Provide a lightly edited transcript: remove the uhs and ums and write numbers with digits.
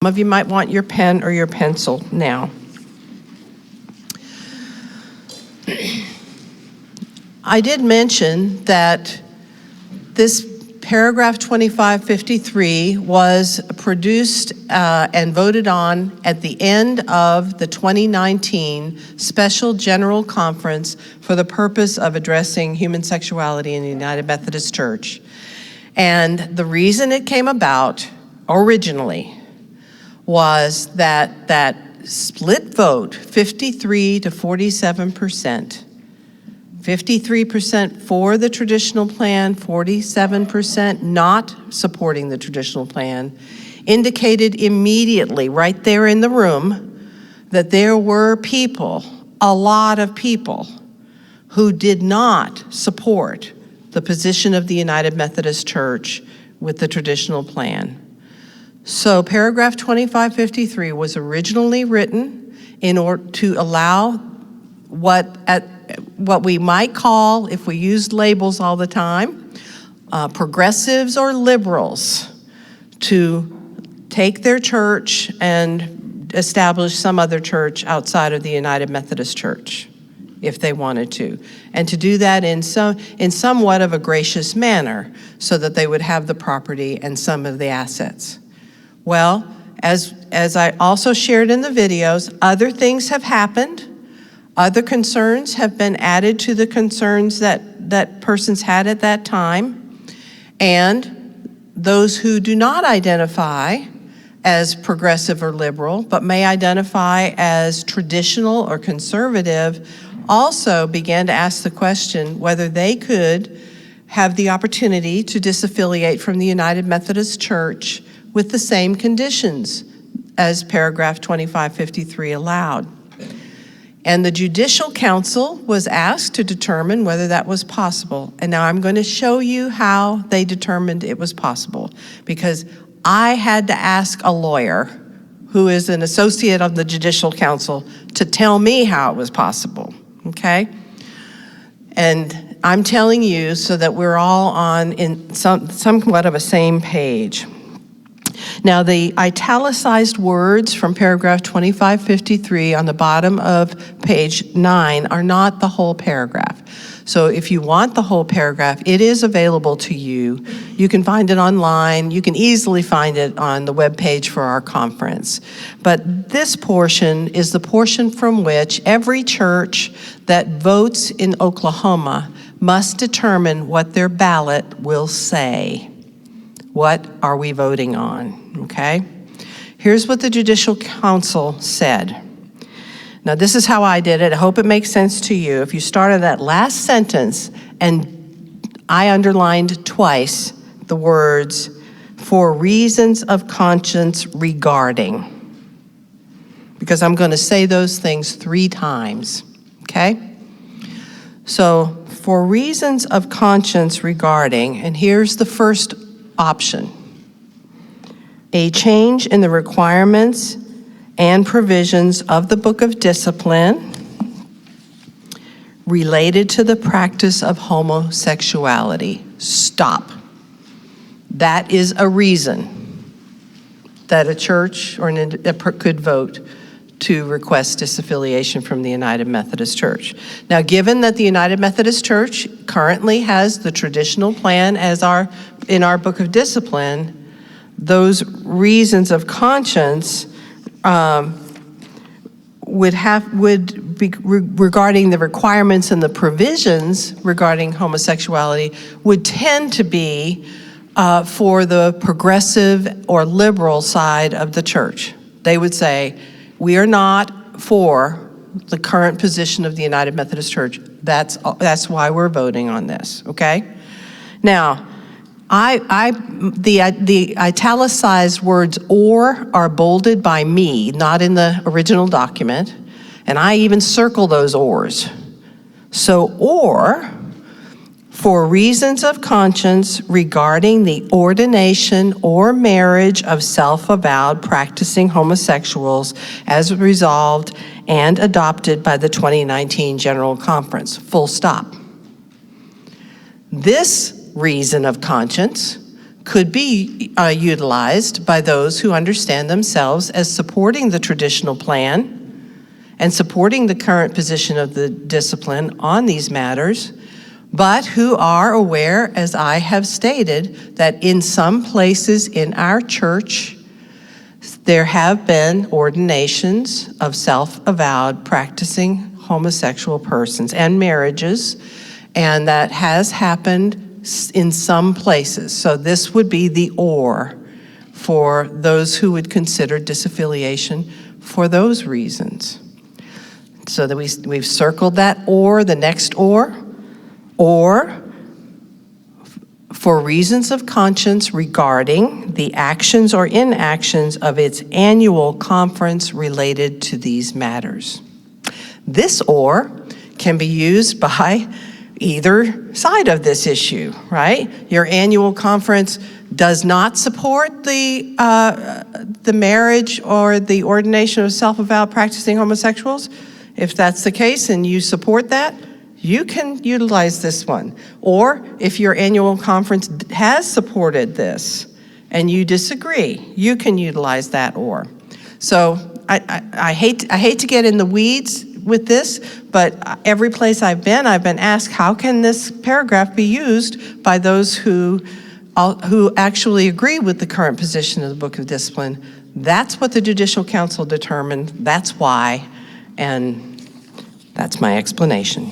Some of you might want your pen or your pencil now. I did mention that this paragraph 2553 was produced and voted on at the end of the 2019 Special General Conference for the purpose of addressing human sexuality in the United Methodist Church. And the reason it came about originally was that split vote, 53 to 47%, 53% for the traditional plan, 47% not supporting the traditional plan, indicated immediately right there in the room that there were people, a lot of people, who did not support the position of the United Methodist Church with the traditional plan. So paragraph 2553 was originally written in order to allow what we might call, if we used labels all the time, progressives or liberals to take their church and establish some other church outside of the United Methodist Church, if they wanted to, and to do that in somewhat of a gracious manner so that they would have the property and some of the assets. Well, as I also shared in the videos, other things have happened. Other concerns have been added to the concerns that persons had at that time. And those who do not identify as progressive or liberal, but may identify as traditional or conservative, also began to ask the question whether they could have the opportunity to disaffiliate from the United Methodist Church with the same conditions as paragraph 2553 allowed. And the Judicial Council was asked to determine whether that was possible. And now I'm going to show you how they determined it was possible, because I had to ask a lawyer who is an associate of the Judicial Council to tell me how it was possible, okay? And I'm telling you so that we're all on in somewhat of a same page. Now, the italicized words from paragraph 2553 on the bottom of page 9 are not the whole paragraph. So if you want the whole paragraph, it is available to you. You can find it online. You can easily find it on the webpage for our conference. But this portion is the portion from which every church that votes in Oklahoma must determine what their ballot will say. What are we voting on, okay? Here's what the Judicial Council said. Now, this is how I did it. I hope it makes sense to you. If you started that last sentence, and I underlined twice the words, for reasons of conscience regarding, because I'm going to say those things 3 times, okay? So, for reasons of conscience regarding, and here's the first option: a change in the requirements and provisions of the Book of Discipline related to the practice of homosexuality. Stop. That is a reason that a church or could vote to request disaffiliation from the United Methodist Church. Now, given that the United Methodist Church currently has the traditional plan as in our Book of Discipline, those reasons of conscience would be regarding the requirements and the provisions regarding homosexuality would tend to be for the progressive or liberal side of the church. They would say, we are not for the current position of the United Methodist Church. That's why we're voting on this, okay? Now, the italicized words "or" are bolded by me, not in the original document, and I even circle those "ors." So, or, for reasons of conscience regarding the ordination or marriage of self-avowed practicing homosexuals as resolved and adopted by the 2019 General Conference, full stop. This reason of conscience could be utilized by those who understand themselves as supporting the traditional plan and supporting the current position of the discipline on these matters, but who are aware, as I have stated, that in some places in our church, there have been ordinations of self-avowed practicing homosexual persons and marriages, and that has happened in some places. So this would be the or for those who would consider disaffiliation for those reasons. So that we've circled that or, the next or for reasons of conscience regarding the actions or inactions of its annual conference related to these matters. This or can be used by either side of this issue, right? Your annual conference does not support the marriage or the ordination of self-avowed practicing homosexuals. If that's the case and you support that, you can utilize this one. Or if your annual conference has supported this and you disagree, you can utilize that or. So I hate to get in the weeds with this, but every place I've been asked, how can this paragraph be used by those who actually agree with the current position of the Book of Discipline? That's what the Judicial Council determined. That's why, and that's my explanation.